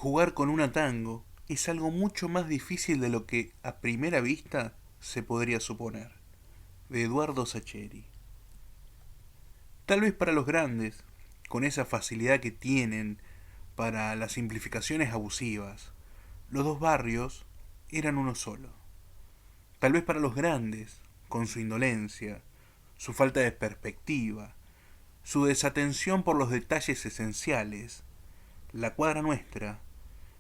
Jugar con una tango es algo mucho más difícil de lo que a primera vista se podría suponer. De Eduardo Sacheri. Tal vez para los grandes, con esa facilidad que tienen para las simplificaciones abusivas, los dos barrios eran uno solo. Tal vez para los grandes, con su indolencia, su falta de perspectiva, su desatención por los detalles esenciales, la cuadra nuestra,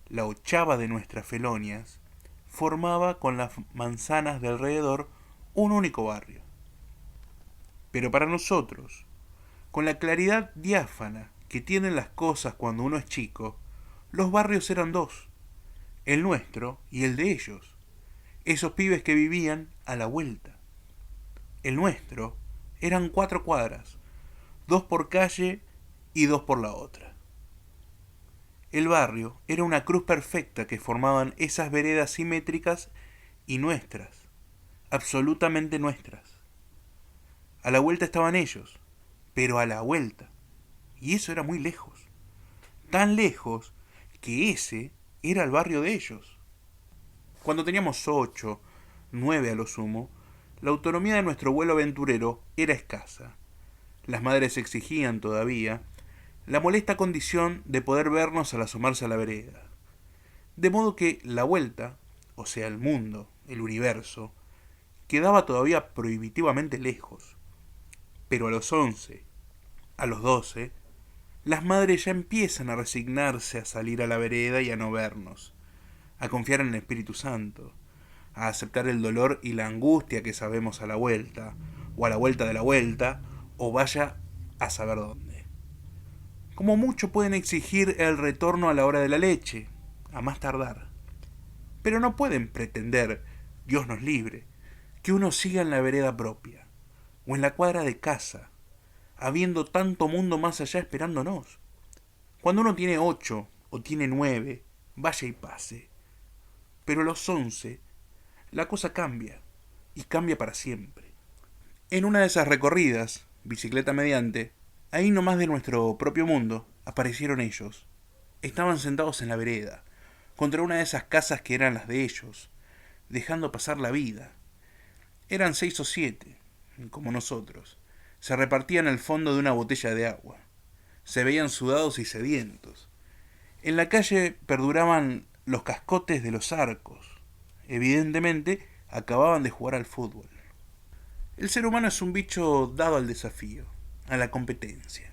la ochava de nuestras felonias, formaba con las manzanas de alrededor un único barrio. Pero para nosotros, con la claridad diáfana que tienen las cosas cuando uno es chico, los barrios eran dos, el nuestro y el de ellos, esos pibes que vivían a la vuelta. El nuestro eran 4 cuadras, dos por calle y dos por la otra. El barrio era una cruz perfecta que formaban esas veredas simétricas y nuestras, absolutamente nuestras. A la vuelta estaban ellos, pero a la vuelta. Y eso era muy lejos. Tan lejos que ese era el barrio de ellos. Cuando teníamos 8, 9 a lo sumo, la autonomía de nuestro vuelo aventurero era escasa. Las madres exigían todavía la molesta condición de poder vernos al asomarse a la vereda. De modo que la vuelta, o sea el mundo, el universo, quedaba todavía prohibitivamente lejos. Pero a los 11, a los 12, las madres ya empiezan a resignarse a salir a la vereda y a no vernos, a confiar en el Espíritu Santo, a aceptar el dolor y la angustia que sabemos a la vuelta, o a la vuelta de la vuelta, o vaya a saber dónde. Como mucho pueden exigir el retorno a la hora de la leche, a más tardar. Pero no pueden pretender, Dios nos libre, que uno siga en la vereda propia, o en la cuadra de casa, habiendo tanto mundo más allá esperándonos. Cuando uno tiene 8 o tiene 9, vaya y pase. Pero a los 11, la cosa cambia, y cambia para siempre. En una de esas recorridas, bicicleta mediante, ahí nomás de nuestro propio mundo, aparecieron ellos. Estaban sentados en la vereda, contra una de esas casas que eran las de ellos, dejando pasar la vida. Eran 6 o 7, como nosotros. Se repartían el fondo de una botella de agua. Se veían sudados y sedientos. En la calle perduraban los cascotes de los arcos. Evidentemente, acababan de jugar al fútbol. El ser humano es un bicho dado al desafío, a la competencia.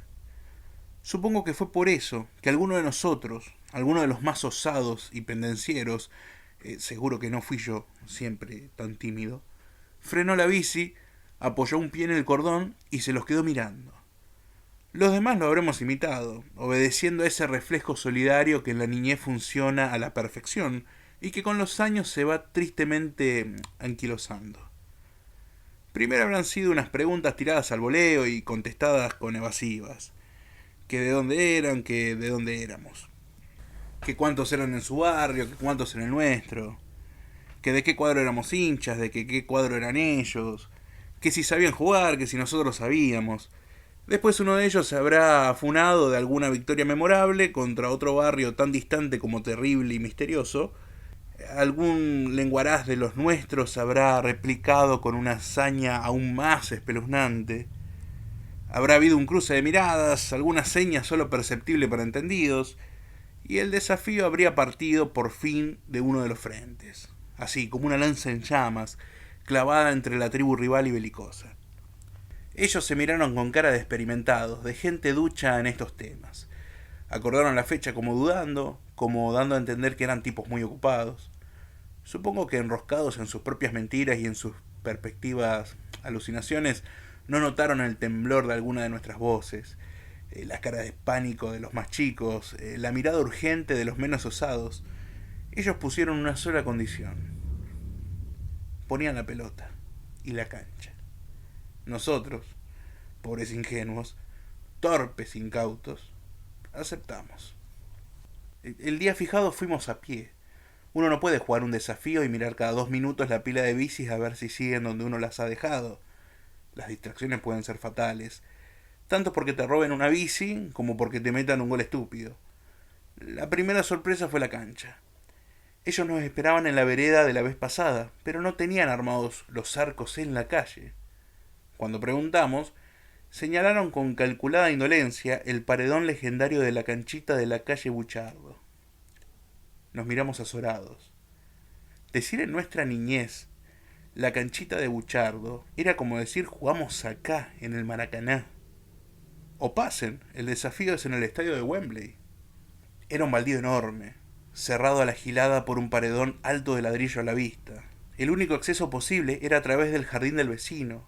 Supongo que fue por eso que alguno de nosotros, alguno de los más osados y pendencieros, seguro que no fui yo, siempre tan tímido, frenó la bici, apoyó un pie en el cordón y se los quedó mirando. Los demás lo habremos imitado, obedeciendo a ese reflejo solidario que en la niñez funciona a la perfección y que con los años se va tristemente anquilosando. Primero habrán sido unas preguntas tiradas al voleo y contestadas con evasivas. Que de dónde eran, que de dónde éramos. Que cuántos eran en su barrio, que cuántos en el nuestro. Que de qué cuadro éramos hinchas, de que qué cuadro eran ellos. Que si sabían jugar, que si nosotros sabíamos. Después uno de ellos se habrá afunado de alguna victoria memorable contra otro barrio tan distante como terrible y misterioso. Algún lenguaraz de los nuestros habrá replicado con una hazaña aún más espeluznante. Habrá habido un cruce de miradas, alguna seña solo perceptible para entendidos, y el desafío habría partido por fin de uno de los frentes, así como una lanza en llamas, clavada entre la tribu rival y belicosa. Ellos se miraron con cara de experimentados, de gente ducha en estos temas. Acordaron la fecha como dudando, como dando a entender que eran tipos muy ocupados. Supongo que enroscados en sus propias mentiras y en sus perspectivas alucinaciones, no notaron el temblor de alguna de nuestras voces, la cara de pánico de los más chicos, la mirada urgente de los menos osados. Ellos pusieron una sola condición. Ponían la pelota y la cancha. Nosotros, pobres ingenuos, torpes incautos, aceptamos. El día fijado fuimos a pie. Uno no puede jugar un desafío y mirar cada 2 minutos la pila de bicis a ver si siguen donde uno las ha dejado. Las distracciones pueden ser fatales, tanto porque te roben una bici como porque te metan un gol estúpido. La primera sorpresa fue la cancha. Ellos nos esperaban en la vereda de la vez pasada, pero no tenían armados los arcos en la calle. Cuando preguntamos, señalaron con calculada indolencia el paredón legendario de la canchita de la calle Buchardo. Nos miramos azorados. Decir en nuestra niñez la canchita de Buchardo era como decir jugamos acá, en el Maracaná. O pasen, el desafío es en el estadio de Wembley. Era un baldío enorme, cerrado a la gilada por un paredón alto de ladrillo a la vista. El único acceso posible era a través del jardín del vecino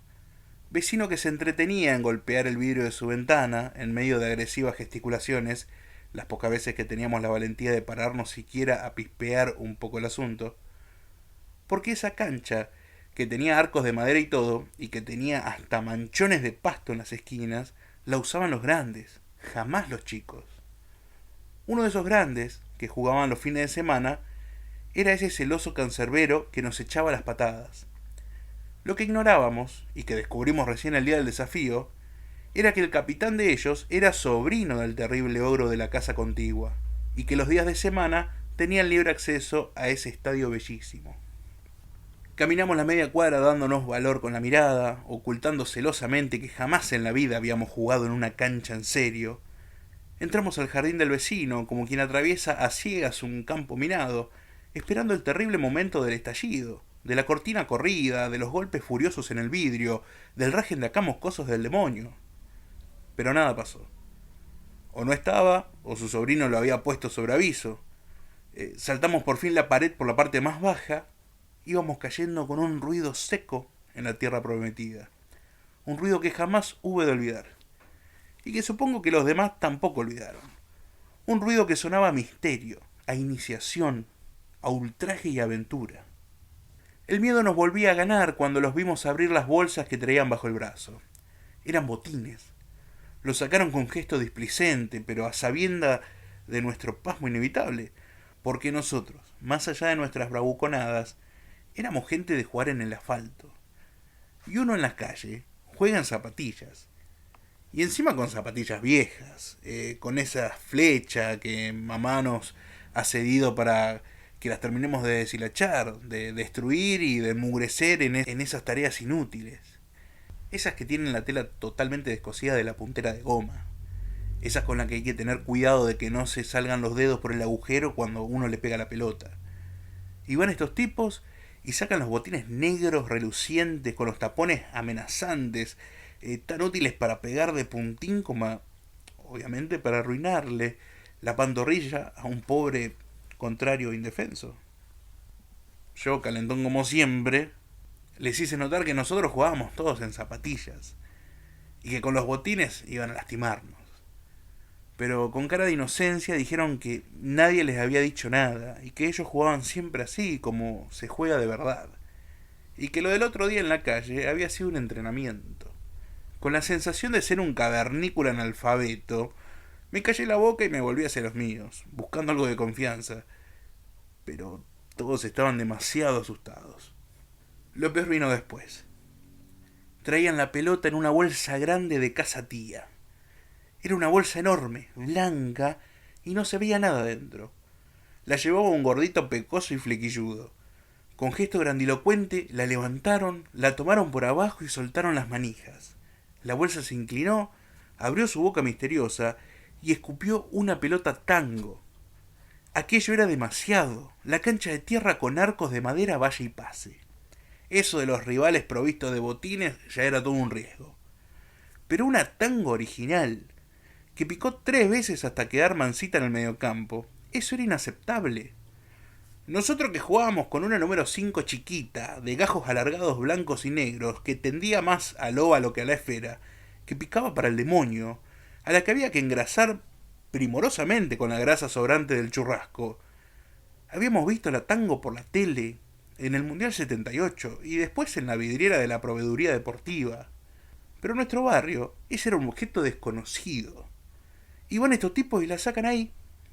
que se entretenía en golpear el vidrio de su ventana en medio de agresivas gesticulaciones, las pocas veces que teníamos la valentía de pararnos siquiera a pispear un poco el asunto, porque esa cancha, que tenía arcos de madera y todo, y que tenía hasta manchones de pasto en las esquinas, la usaban los grandes, jamás los chicos. Uno de esos grandes, que jugaban los fines de semana, era ese celoso cancerbero que nos echaba las patadas. Lo que ignorábamos, y que descubrimos recién el día del desafío, era que el capitán de ellos era sobrino del terrible ogro de la casa contigua, y que los días de semana tenían libre acceso a ese estadio bellísimo. Caminamos la media cuadra dándonos valor con la mirada, ocultando celosamente que jamás en la vida habíamos jugado en una cancha en serio. Entramos al jardín del vecino, como quien atraviesa a ciegas un campo minado, esperando el terrible momento del estallido, de la cortina corrida, de los golpes furiosos en el vidrio, del rajen de acá moscosos del demonio. Pero nada pasó. O no estaba, o su sobrino lo había puesto sobre aviso. Saltamos por fin la pared por la parte más baja, íbamos cayendo con un ruido seco en la tierra prometida. Un ruido que jamás hube de olvidar. Y que supongo que los demás tampoco olvidaron. Un ruido que sonaba a misterio, a iniciación, a ultraje y aventura. El miedo nos volvía a ganar cuando los vimos abrir las bolsas que traían bajo el brazo. Eran botines. Los sacaron con gesto displicente, pero a sabienda de nuestro pasmo inevitable, porque nosotros, más allá de nuestras bravuconadas, éramos gente de jugar en el asfalto. Y uno en la calle juega en zapatillas. Y encima con zapatillas viejas, con esa flecha que mamá nos ha cedido para que las terminemos de deshilachar, de destruir y de enmugrecer en esas tareas inútiles. Esas que tienen la tela totalmente descosida de la puntera de goma. Esas con las que hay que tener cuidado de que no se salgan los dedos por el agujero cuando uno le pega la pelota. Y van estos tipos y sacan los botines negros relucientes con los tapones amenazantes, tan útiles para pegar de puntín como, obviamente, para arruinarle la pantorrilla a un pobre contrario indefenso. Yo, calentón como siempre, les hice notar que nosotros jugábamos todos en zapatillas y que con los botines iban a lastimarnos. Pero con cara de inocencia dijeron que nadie les había dicho nada y que ellos jugaban siempre así, como se juega de verdad. Y que lo del otro día en la calle había sido un entrenamiento. Con la sensación de ser un cavernícola analfabeto, me callé la boca y me volví hacia los míos, buscando algo de confianza. Pero todos estaban demasiado asustados. Lo peor vino después. Traían la pelota en una bolsa grande de casa tía. Era una bolsa enorme, blanca, y no se veía nada dentro. La llevaba un gordito pecoso y flequilludo. Con gesto grandilocuente la levantaron, la tomaron por abajo y soltaron las manijas. La bolsa se inclinó, abrió su boca misteriosa y escupió una pelota tango. Aquello era demasiado. La cancha de tierra con arcos de madera vaya y pase. Eso de los rivales provistos de botines ya era todo un riesgo. Pero una tango original, que picó 3 veces hasta quedar mansita en el mediocampo, eso era inaceptable. Nosotros que jugábamos con una número 5 chiquita, de gajos alargados blancos y negros, que tendía más al óvalo que a la esfera, que picaba para el demonio, a la que había que engrasar primorosamente con la grasa sobrante del churrasco. Habíamos visto la tango por la tele, en el Mundial 78, y después en la vidriera de la proveeduría deportiva. Pero en nuestro barrio, ese era un objeto desconocido. Y van estos tipos y la sacan ahí,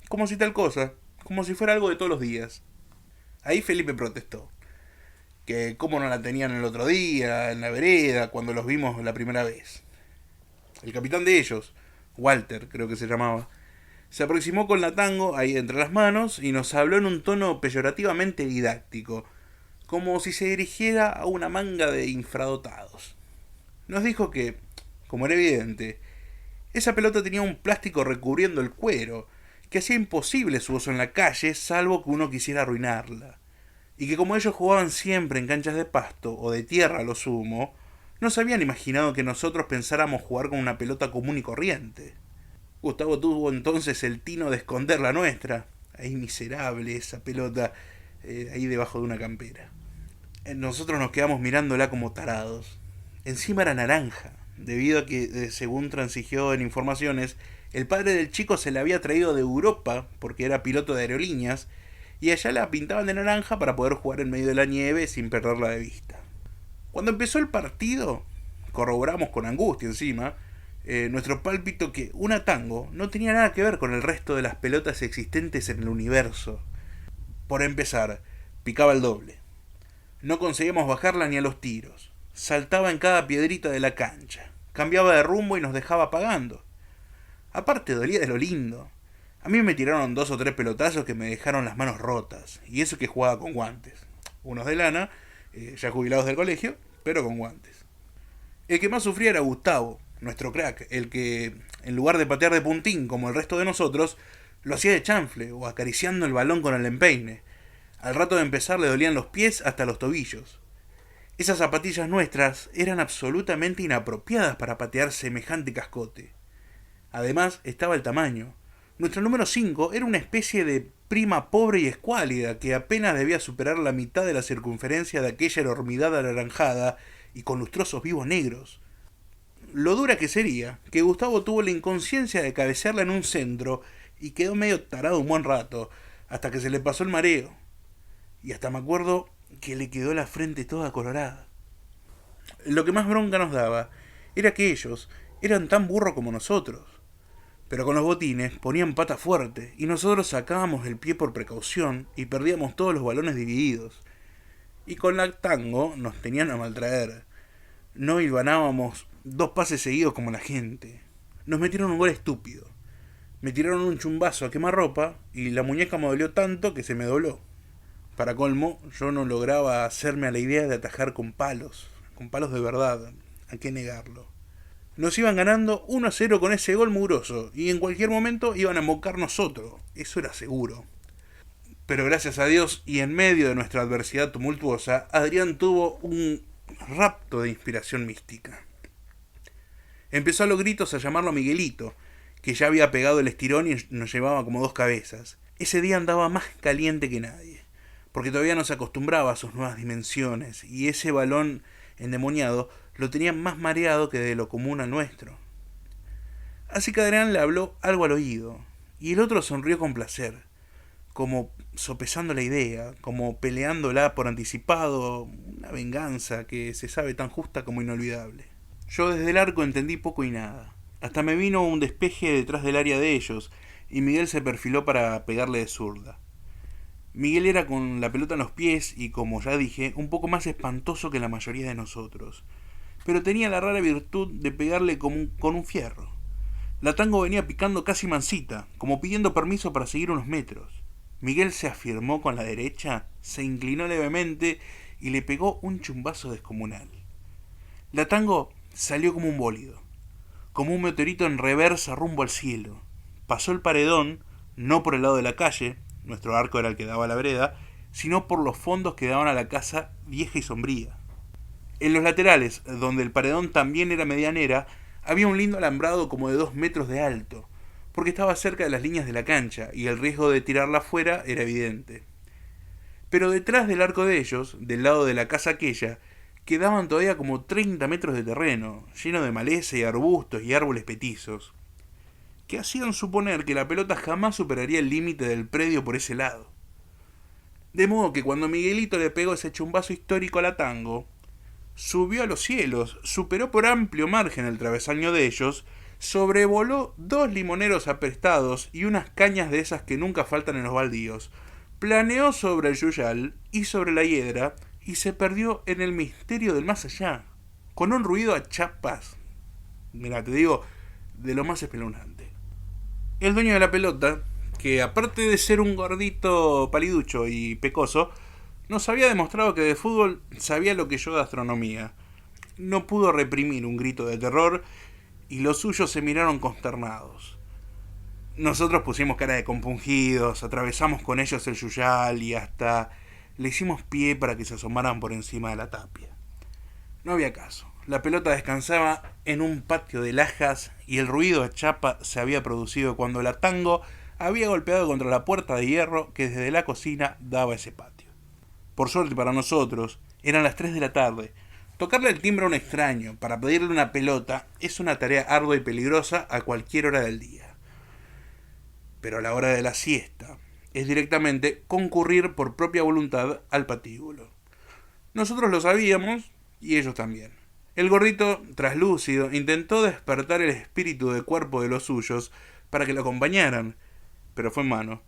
como si tal cosa, como si fuera algo de todos los días. Ahí Felipe protestó, que cómo no la tenían el otro día, en la vereda, cuando los vimos la primera vez. El capitán de ellos, Walter creo que se llamaba, Se aproximó con la tango ahí entre las manos y nos habló en un tono peyorativamente didáctico, como si se dirigiera a una manga de infradotados. Nos dijo que, como era evidente, esa pelota tenía un plástico recubriendo el cuero, que hacía imposible su uso en la calle salvo que uno quisiera arruinarla, y que como ellos jugaban siempre en canchas de pasto o de tierra a lo sumo, no se habían imaginado que nosotros pensáramos jugar con una pelota común y corriente. Gustavo tuvo entonces el tino de esconder la nuestra. Ahí miserable esa pelota, ahí debajo de una campera. Nosotros nos quedamos mirándola como tarados. Encima era naranja, debido a que, según transigió en informaciones, el padre del chico se la había traído de Europa, porque era piloto de aerolíneas, y allá la pintaban de naranja para poder jugar en medio de la nieve sin perderla de vista. Cuando empezó el partido, corroboramos con angustia encima, nuestro pálpito que una tango no tenía nada que ver con el resto de las pelotas existentes en el universo. Por empezar, picaba el doble. No conseguíamos bajarla ni a los tiros. Saltaba en cada piedrita de la cancha. Cambiaba de rumbo y nos dejaba pagando. Aparte dolía de lo lindo. A mí me tiraron 2 o 3 pelotazos que me dejaron las manos rotas. Y eso que jugaba con guantes. Unos de lana, ya jubilados del colegio, pero con guantes. El que más sufría era Gustavo, nuestro crack, el que, en lugar de patear de puntín como el resto de nosotros, lo hacía de chanfle o acariciando el balón con el empeine. Al rato de empezar le dolían los pies hasta los tobillos. Esas zapatillas nuestras eran absolutamente inapropiadas para patear semejante cascote. Además estaba el tamaño. Nuestro número 5 era una especie de prima pobre y escuálida que apenas debía superar la mitad de la circunferencia de aquella enormidad anaranjada y con lustrosos vivos negros. Lo dura que sería que Gustavo tuvo la inconsciencia de cabecearla en un centro y quedó medio tarado un buen rato, hasta que se le pasó el mareo. Y hasta me acuerdo que le quedó la frente toda colorada. Lo que más bronca nos daba era que ellos eran tan burros como nosotros. Pero con los botines ponían pata fuerte y nosotros sacábamos el pie por precaución y perdíamos todos los balones divididos. Y con la tango nos tenían a maltraer. No hilvanábamos 2 pases seguidos como la gente. Nos metieron un gol estúpido. Me tiraron un chumbazo a quemarropa y la muñeca me dolió tanto que se me dobló. Para colmo, yo no lograba hacerme a la idea de atajar con palos de verdad, ¿a qué negarlo? Nos iban ganando 1-0 con ese gol mugroso, y en cualquier momento iban a embocarnos otro, eso era seguro. Pero gracias a Dios, y en medio de nuestra adversidad tumultuosa, Adrián tuvo un rapto de inspiración mística. Empezó a los gritos a llamarlo Miguelito, que ya había pegado el estirón y nos llevaba como 2 cabezas. Ese día andaba más caliente que nadie, porque todavía no se acostumbraba a sus nuevas dimensiones, y ese balón endemoniado lo tenía más mareado que de lo común al nuestro. Así que Adrián le habló algo al oído, y el otro sonrió con placer, como sopesando la idea, como peleándola por anticipado, una venganza que se sabe tan justa como inolvidable. Yo desde el arco entendí poco y nada. Hasta me vino un despeje detrás del área de ellos, y Miguel se perfiló para pegarle de zurda. Miguel era con la pelota en los pies y, como ya dije, un poco más espantoso que la mayoría de nosotros. Pero tenía la rara virtud de pegarle con un fierro. La tango venía picando casi mansita, como pidiendo permiso para seguir unos metros. Miguel se afirmó con la derecha, se inclinó levemente y le pegó un chumbazo descomunal. La tango salió como un bólido, como un meteorito en reversa rumbo al cielo. Pasó el paredón, no por el lado de la calle, nuestro arco era el que daba a la vereda, sino por los fondos que daban a la casa vieja y sombría. En los laterales, donde el paredón también era medianera, había un lindo alambrado como de 2 metros de alto, porque estaba cerca de las líneas de la cancha y el riesgo de tirarla afuera era evidente. Pero detrás del arco de ellos, del lado de la casa aquella, quedaban todavía como 30 metros de terreno, lleno de maleza y arbustos y árboles petizos, que hacían suponer que la pelota jamás superaría el límite del predio por ese lado. De modo que cuando Miguelito le pegó ese chumbazo histórico a la tango, subió a los cielos, superó por amplio margen el travesaño de ellos, sobrevoló 2 limoneros aprestados y unas cañas de esas que nunca faltan en los baldíos, planeó sobre el yuyal y sobre la hiedra y se perdió en el misterio del más allá, con un ruido a chapas, mira, te digo, de lo más espeluznante. El dueño de la pelota, que aparte de ser un gordito paliducho y pecoso, nos había demostrado que de fútbol sabía lo que yo de astronomía. No pudo reprimir un grito de terror y los suyos se miraron consternados. Nosotros pusimos cara de compungidos, atravesamos con ellos el yuyal y hasta le hicimos pie para que se asomaran por encima de la tapia. No había caso. La pelota descansaba en un patio de lajas y el ruido a chapa se había producido cuando la tango había golpeado contra la puerta de hierro que desde la cocina daba a ese patio. Por suerte para nosotros, eran las 3 de la tarde. Tocarle el timbre a un extraño para pedirle una pelota es una tarea ardua y peligrosa a cualquier hora del día. Pero a la hora de la siesta es directamente concurrir por propia voluntad al patíbulo. Nosotros lo sabíamos y ellos también. El gordito, traslúcido, intentó despertar el espíritu de cuerpo de los suyos para que lo acompañaran, pero fue en vano.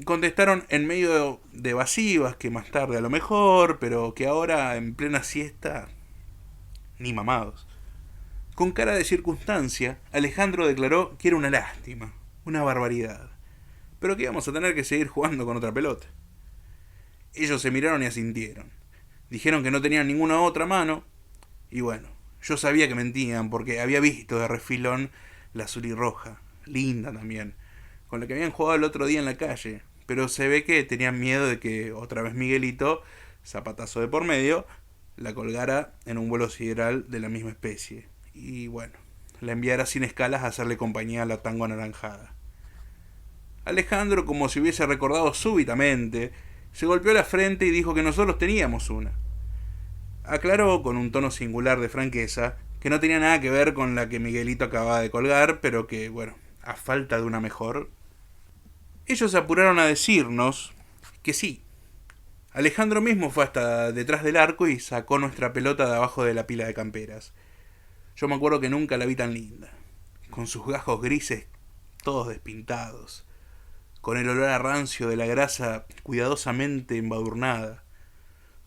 Contestaron en medio de evasivas que más tarde a lo mejor, pero que ahora en plena siesta ni mamados. Con cara de circunstancia, Alejandro declaró que era una lástima, una barbaridad, pero que íbamos a tener que seguir jugando con otra pelota. Ellos se miraron y asintieron. Dijeron que no tenían ninguna otra mano, y bueno, yo sabía que mentían porque había visto de refilón la azul y roja, linda también, con la que habían jugado el otro día en la calle, pero se ve que tenían miedo de que otra vez Miguelito, zapatazo de por medio, la colgara en un vuelo sideral de la misma especie. Y bueno, la enviara sin escalas a hacerle compañía a la tango anaranjada. Alejandro, como si hubiese recordado súbitamente, se golpeó la frente y dijo que nosotros teníamos una. Aclaró con un tono singular de franqueza que no tenía nada que ver con la que Miguelito acababa de colgar, pero que, bueno, a falta de una mejor. Ellos se apuraron a decirnos que sí. Alejandro mismo fue hasta detrás del arco y sacó nuestra pelota de abajo de la pila de camperas. Yo me acuerdo que nunca la vi tan linda, con sus gajos grises todos despintados, con el olor a rancio de la grasa cuidadosamente embadurnada,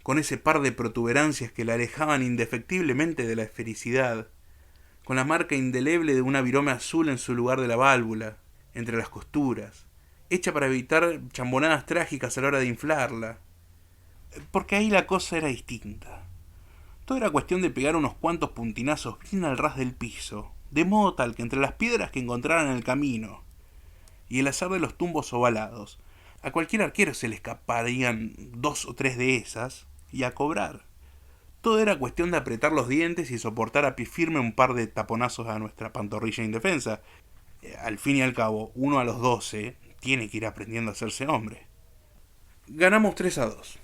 con ese par de protuberancias que la alejaban indefectiblemente de la esfericidad, con la marca indeleble de una virome azul en su lugar de la válvula, entre las costuras, hecha para evitar chambonadas trágicas a la hora de inflarla. Porque ahí la cosa era distinta. Todo era cuestión de pegar unos cuantos puntinazos bien al ras del piso, de modo tal que entre las piedras que encontraran en el camino y el azar de los tumbos ovalados, a cualquier arquero se le escaparían 2 o 3 de esas y a cobrar. Todo era cuestión de apretar los dientes y soportar a pie firme un par de taponazos a nuestra pantorrilla indefensa. Al fin y al cabo, uno a los 12 tiene que ir aprendiendo a hacerse hombre. Ganamos 3-2.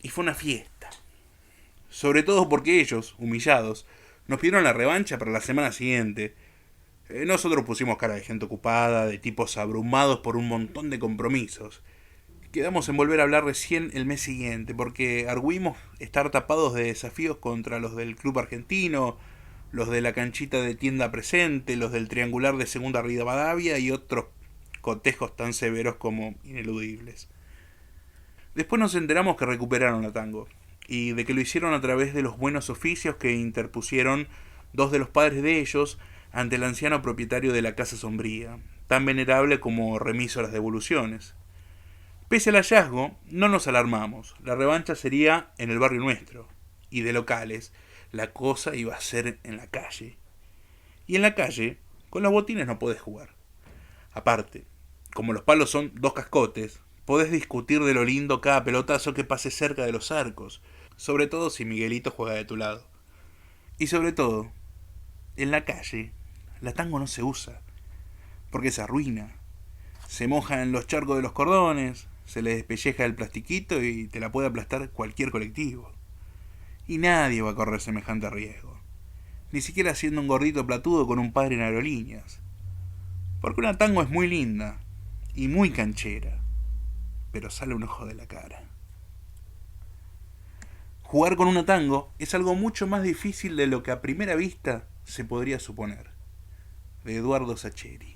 Y fue una fiesta. Sobre todo porque ellos, humillados, nos pidieron la revancha para la semana siguiente. Nosotros pusimos cara de gente ocupada, de tipos abrumados por un montón de compromisos. Quedamos en volver a hablar recién el mes siguiente, porque arguimos estar tapados de desafíos contra los del club argentino, los de la canchita de tienda presente, los del triangular de segunda Rivadavia y otros cotejos tan severos como ineludibles. Después nos enteramos que recuperaron la tango, y de que lo hicieron a través de los buenos oficios que interpusieron 2 de los padres de ellos ante el anciano propietario de la Casa Sombría, tan venerable como remiso a las devoluciones. Pese al hallazgo, no nos alarmamos. La revancha sería en el barrio nuestro. Y de locales, la cosa iba a ser en la calle. Y en la calle, con los botines no podés jugar. Aparte, como los palos son 2 cascotes, podés discutir de lo lindo cada pelotazo que pase cerca de los arcos, sobre todo si Miguelito juega de tu lado. Y sobre todo, en la calle, la tango no se usa, porque se arruina. Se moja en los charcos de los cordones, se le despelleja el plastiquito y te la puede aplastar cualquier colectivo. Y nadie va a correr semejante riesgo, ni siquiera siendo un gordito platudo con un padre en aerolíneas. Porque una tango es muy linda y muy canchera, pero sale un ojo de la cara. Jugar con una tango es algo mucho más difícil de lo que a primera vista se podría suponer. De Eduardo Sacheri.